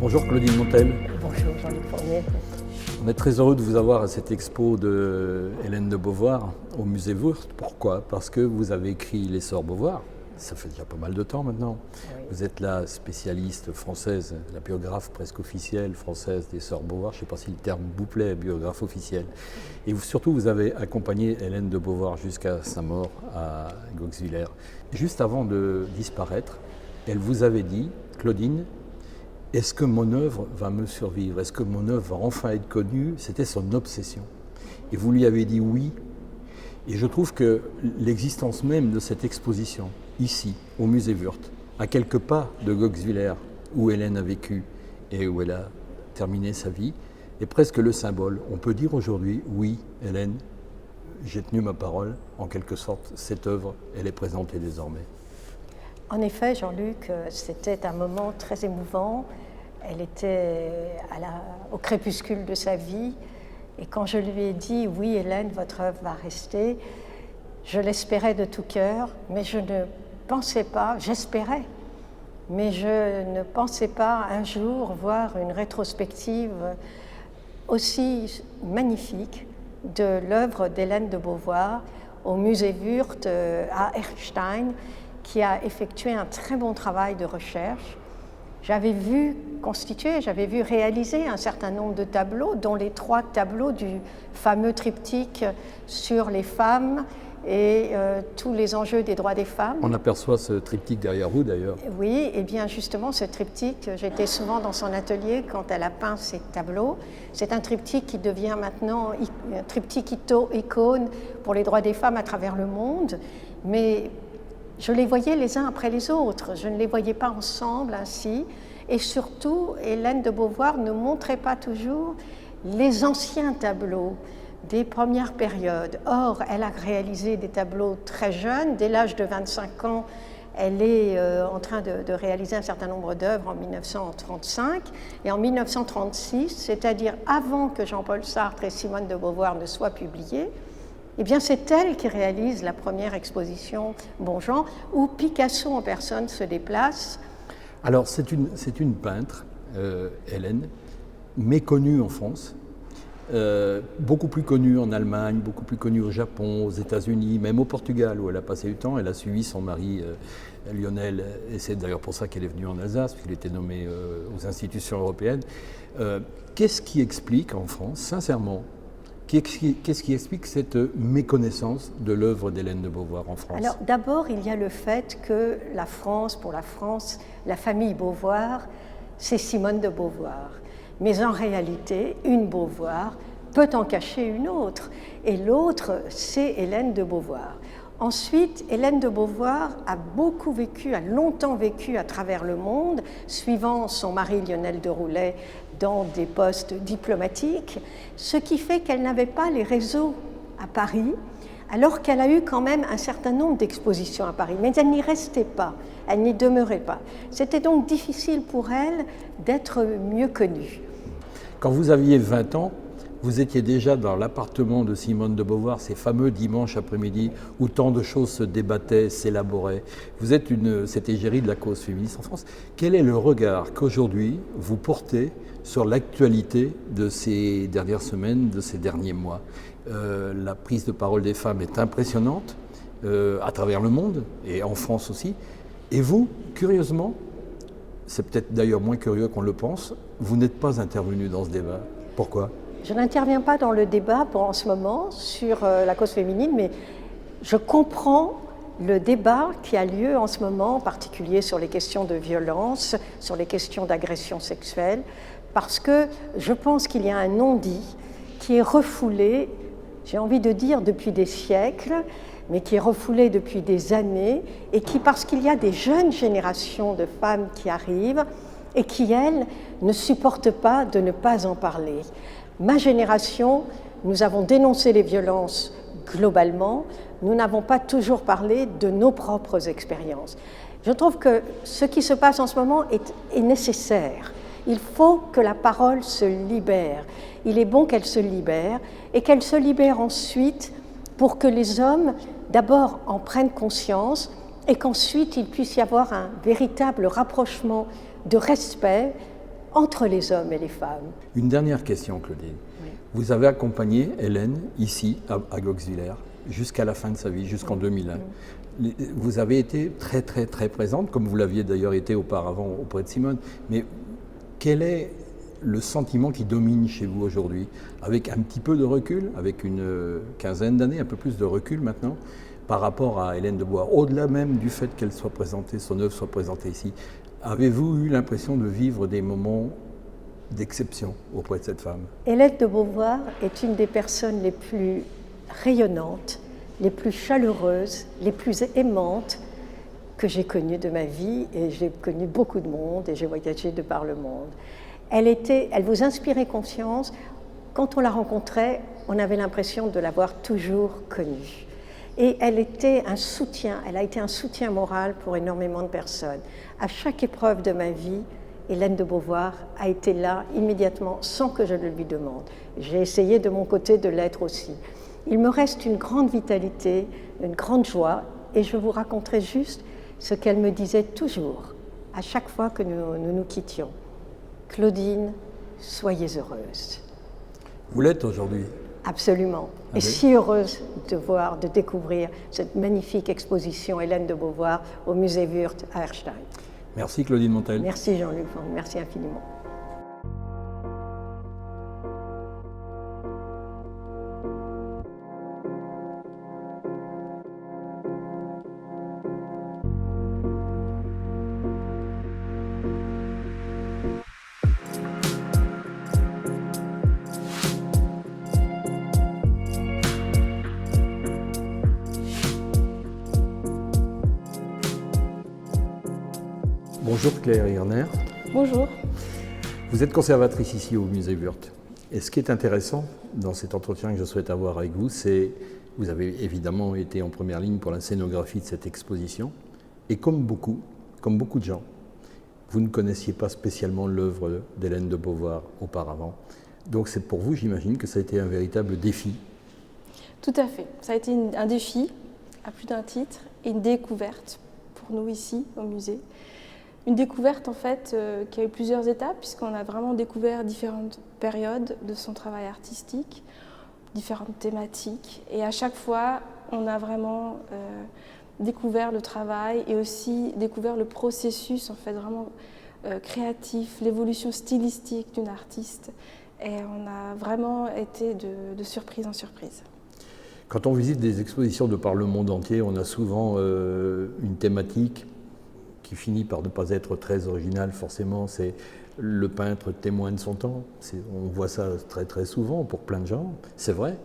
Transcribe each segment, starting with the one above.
Bonjour Claudine Montel. Bonjour Jean-Luc Fournier. On est très heureux de vous avoir à cette expo de Hélène de Beauvoir au musée Wurth. Pourquoi? Parce que vous avez écrit Les Sœurs Beauvoir. Ça fait déjà pas mal de temps maintenant. Oui. Vous êtes la spécialiste française, la biographe presque officielle française des Sœurs Beauvoir. Je ne sais pas si le terme vous plaît, biographe officielle. Et surtout, vous avez accompagné Hélène de Beauvoir jusqu'à sa mort à Goxwiller. Juste avant de disparaître, elle vous avait dit, Claudine, est-ce que mon œuvre va me survivre? Est-ce que mon œuvre va enfin être connue? C'était son obsession. Et vous lui avez dit oui. Et je trouve que l'existence même de cette exposition, ici, au musée Wurth, à quelques pas de Goxwiller, où Hélène a vécu et où elle a terminé sa vie, est presque le symbole. On peut dire aujourd'hui, oui, Hélène, j'ai tenu ma parole, en quelque sorte, cette œuvre, elle est présentée désormais. En effet, Jean-Luc, c'était un moment très émouvant. Elle était au crépuscule de sa vie. Et quand je lui ai dit « Oui, Hélène, votre œuvre va rester », je l'espérais de tout cœur, mais je ne pensais pas, j'espérais, mais je ne pensais pas un jour voir une rétrospective aussi magnifique de l'œuvre d'Hélène de Beauvoir au musée Wurth à Erstein, qui a effectué un très bon travail de recherche. J'avais vu réaliser un certain nombre de tableaux, dont les 3 tableaux du fameux triptyque sur les femmes et tous les enjeux des droits des femmes. On aperçoit ce triptyque derrière vous d'ailleurs. Oui, et bien justement ce triptyque, j'étais souvent dans son atelier quand elle a peint ces tableaux. C'est un triptyque qui devient maintenant un triptyque icône pour les droits des femmes à travers le monde, mais je les voyais les uns après les autres, je ne les voyais pas ensemble ainsi. Et surtout, Hélène de Beauvoir ne montrait pas toujours les anciens tableaux des premières périodes. Or, elle a réalisé des tableaux très jeunes. Dès l'âge de 25 ans, elle est en train de réaliser un certain nombre d'œuvres en 1935. Et en 1936, c'est-à-dire avant que Jean-Paul Sartre et Simone de Beauvoir ne soient publiés, eh bien, c'est elle qui réalise la première exposition Bonjean, où Picasso en personne se déplace. Alors, c'est une peintre, Hélène, méconnue en France, beaucoup plus connue en Allemagne, beaucoup plus connue au Japon, aux États-Unis, même au Portugal, où elle a passé du temps. Elle a suivi son mari Lionel, et c'est d'ailleurs pour ça qu'elle est venue en Alsace, puisqu'il était nommé aux institutions européennes. Qu'est-ce qui explique en France, sincèrement, qu'est-ce qui explique cette méconnaissance de l'œuvre d'Hélène de Beauvoir en France? Alors d'abord, il y a le fait que pour la France, la famille Beauvoir, c'est Simone de Beauvoir. Mais en réalité, une Beauvoir peut en cacher une autre. Et l'autre, c'est Hélène de Beauvoir. Ensuite, Hélène de Beauvoir a longtemps vécu à travers le monde, suivant son mari Lionel de Roulet dans des postes diplomatiques, ce qui fait qu'elle n'avait pas les réseaux à Paris, alors qu'elle a eu quand même un certain nombre d'expositions à Paris. Mais elle n'y restait pas, elle n'y demeurait pas. C'était donc difficile pour elle d'être mieux connue. Quand vous aviez 20 ans, vous étiez déjà dans l'appartement de Simone de Beauvoir, ces fameux dimanches après-midi où tant de choses se débattaient, s'élaboraient. Vous êtes cette égérie de la cause féministe en France. Quel est le regard qu'aujourd'hui vous portez sur l'actualité de ces dernières semaines, de ces derniers mois? La prise de parole des femmes est impressionnante à travers le monde et en France aussi. Et vous, curieusement, c'est peut-être d'ailleurs moins curieux qu'on le pense, vous n'êtes pas intervenu dans ce débat. Pourquoi ? Je n'interviens pas dans le débat en ce moment sur la cause féminine, mais je comprends le débat qui a lieu en ce moment, en particulier sur les questions de violence, sur les questions d'agression sexuelle, parce que je pense qu'il y a un non-dit qui est refoulé, j'ai envie de dire depuis des siècles, mais qui est refoulé depuis des années, et qui, parce qu'il y a des jeunes générations de femmes qui arrivent, et qui, elles, ne supportent pas de ne pas en parler. Ma génération, nous avons dénoncé les violences globalement, nous n'avons pas toujours parlé de nos propres expériences. Je trouve que ce qui se passe en ce moment est nécessaire. Il faut que la parole se libère. Il est bon qu'elle se libère et qu'elle se libère ensuite pour que les hommes, d'abord, en prennent conscience et qu'ensuite il puisse y avoir un véritable rapprochement de respect entre les hommes et les femmes. Une dernière question, Claudine. Oui. Vous avez accompagné Hélène ici, à Goxwiller, jusqu'à la fin de sa vie, jusqu'en 2001. Vous avez été très, très, très présente, comme vous l'aviez d'ailleurs été auparavant auprès de Simone. Mais quel est le sentiment qui domine chez vous aujourd'hui, avec un petit peu de recul, avec une quinzaine d'années, un peu plus de recul maintenant, par rapport à Hélène de Beauvoir, au-delà même du fait qu'elle soit présentée, son œuvre soit présentée ici, avez-vous eu l'impression de vivre des moments d'exception auprès de cette femme? Hélène de Beauvoir est une des personnes les plus rayonnantes, les plus chaleureuses, les plus aimantes que j'ai connues de ma vie, et j'ai connu beaucoup de monde et j'ai voyagé de par le monde. Elle vous inspirait confiance. Quand on la rencontrait, on avait l'impression de l'avoir toujours connue. Et elle a été un soutien moral pour énormément de personnes. À chaque épreuve de ma vie, Hélène de Beauvoir a été là immédiatement sans que je le lui demande. J'ai essayé de mon côté de l'être aussi. Il me reste une grande vitalité, une grande joie, et je vous raconterai juste ce qu'elle me disait toujours, à chaque fois que nous quittions. Claudine, soyez heureuse. Vous l'êtes aujourd'hui? Absolument. Et si heureuse de découvrir cette magnifique exposition Hélène de Beauvoir au musée Wörth à Erstein. Merci Claudine Montel. Merci Jean-Luc, merci infiniment. Bonjour Claire Hirner. Bonjour. Vous êtes conservatrice ici au musée Wörth. Et ce qui est intéressant dans cet entretien que je souhaite avoir avec vous, c'est que vous avez évidemment été en première ligne pour la scénographie de cette exposition. Et comme beaucoup de gens, vous ne connaissiez pas spécialement l'œuvre d'Hélène de Beauvoir auparavant. Donc c'est pour vous, j'imagine, que ça a été un véritable défi. Tout à fait. Ça a été un défi, à plus d'un titre, et une découverte pour nous ici, au musée. Une découverte en fait qui a eu plusieurs étapes, puisqu'on a vraiment découvert différentes périodes de son travail artistique, différentes thématiques, et à chaque fois on a vraiment découvert le travail et aussi découvert le processus en fait vraiment créatif, l'évolution stylistique d'une artiste, et on a vraiment été de surprise en surprise. Quand on visite des expositions de par le monde entier, on a souvent une thématique qui finit par ne pas être très original forcément, c'est le peintre témoin de son temps. On voit ça très très souvent pour plein de gens, c'est vrai.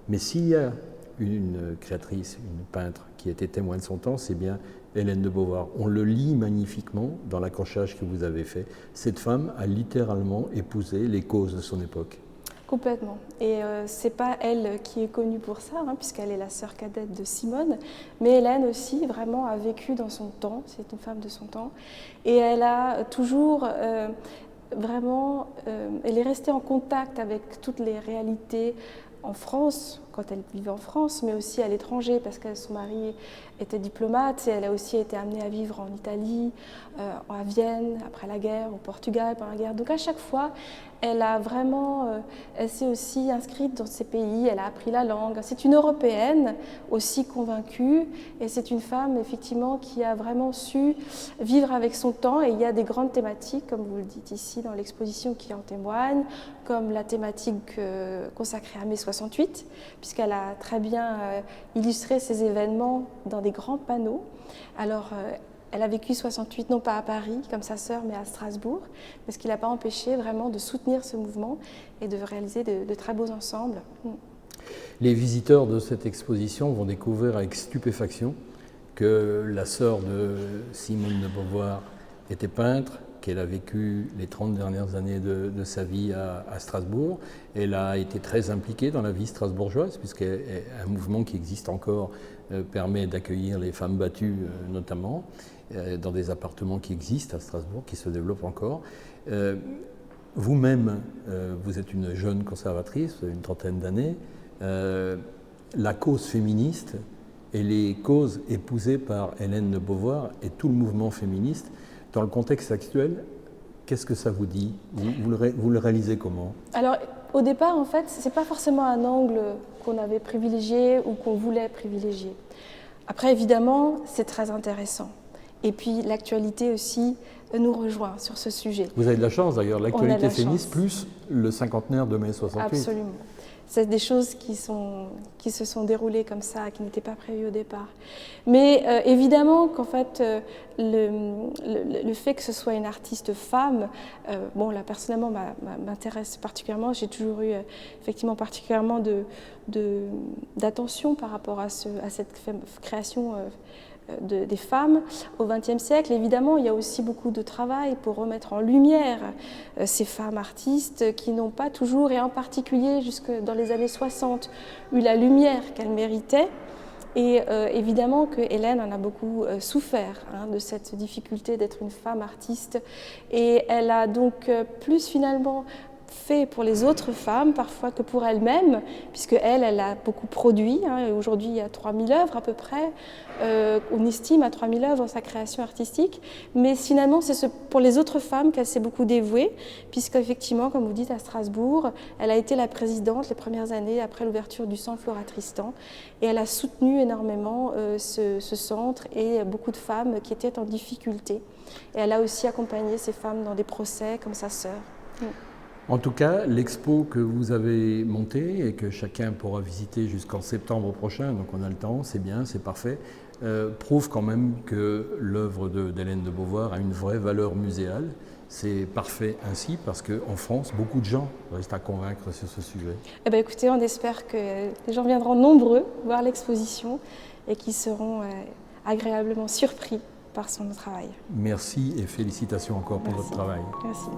Mais s'il y a une créatrice, une peintre qui était témoin de son temps, c'est bien Hélène de Beauvoir. On le lit magnifiquement dans l'accrochage que vous avez fait. Cette femme a littéralement épousé les causes de son époque. Complètement. Et c'est pas elle qui est connue pour ça, puisqu'elle est la sœur cadette de Simone, mais Hélène aussi vraiment a vécu dans son temps, c'est une femme de son temps, et elle a toujours vraiment, elle est restée en contact avec toutes les réalités en France, quand elle vivait en France, mais aussi à l'étranger, parce que son mari était diplomate et elle a aussi été amenée à vivre en Italie, à Vienne, après la guerre, au Portugal, pendant la guerre. Donc à chaque fois, elle a vraiment, elle s'est aussi inscrite dans ces pays, elle a appris la langue. C'est une Européenne aussi convaincue, et c'est une femme effectivement qui a vraiment su vivre avec son temps, et il y a des grandes thématiques, comme vous le dites ici dans l'exposition, qui en témoignent, comme la thématique consacrée à mai 68, puisqu'elle a très bien illustré ces événements dans des grands panneaux. Alors, elle a vécu 68 non pas à Paris comme sa sœur, mais à Strasbourg, mais ce qui ne l'a pas empêché vraiment de soutenir ce mouvement et de réaliser de très beaux ensembles. Les visiteurs de cette exposition vont découvrir avec stupéfaction que la sœur de Simone de Beauvoir était peintre, qu'elle a vécu les 30 dernières années de sa vie à Strasbourg. Elle a été très impliquée dans la vie strasbourgeoise, puisqu'un mouvement qui existe encore permet d'accueillir les femmes battues notamment, dans des appartements qui existent à Strasbourg, qui se développent encore. Vous-même, vous êtes une jeune conservatrice, vous avez une trentaine d'années. La cause féministe et les causes épousées par Hélène de Beauvoir et tout le mouvement féministe, dans le contexte actuel, Qu'est-ce que ça vous dit? Vous le réalisez comment? Alors, au départ, en fait, ce n'est pas forcément un angle qu'on avait privilégié ou qu'on voulait privilégier. Après, évidemment, c'est très intéressant. Et puis, l'actualité aussi nous rejoint sur ce sujet. Vous avez de la chance d'ailleurs, l'actualité féministe plus le cinquantenaire de mai 68. Absolument. C'est des choses qui se sont déroulées comme ça, qui n'étaient pas prévues au départ. Mais évidemment qu'en fait, le fait que ce soit une artiste femme, bon là personnellement m'intéresse particulièrement. J'ai toujours eu effectivement particulièrement d'attention par rapport à cette création des femmes au XXe siècle. Évidemment, il y a aussi beaucoup de travail pour remettre en lumière ces femmes artistes qui n'ont pas toujours, et en particulier jusque dans les années 60, eu la lumière qu'elles méritaient. Et évidemment que Hélène en a beaucoup souffert de cette difficulté d'être une femme artiste. Et elle a donc plus finalement fait pour les autres femmes parfois que pour elle-même, puisque elle a beaucoup produit. Aujourd'hui, il y a 3000 œuvres à peu près. On estime à 3000 œuvres sa création artistique. Mais finalement, c'est pour les autres femmes qu'elle s'est beaucoup dévouée, puisqu'effectivement, comme vous dites, à Strasbourg, elle a été la présidente les premières années après l'ouverture du Centre Flora Tristan. Et elle a soutenu énormément ce centre et beaucoup de femmes qui étaient en difficulté. Et elle a aussi accompagné ces femmes dans des procès, comme sa sœur. En tout cas, l'expo que vous avez montée et que chacun pourra visiter jusqu'en septembre prochain, donc on a le temps, c'est bien, c'est parfait, prouve quand même que l'œuvre d'Hélène de Beauvoir a une vraie valeur muséale. C'est parfait ainsi parce qu'en France, beaucoup de gens restent à convaincre sur ce sujet. Eh bien, écoutez, on espère que les gens viendront nombreux voir l'exposition et qu'ils seront agréablement surpris par son travail. Merci et félicitations encore pour votre travail. Merci.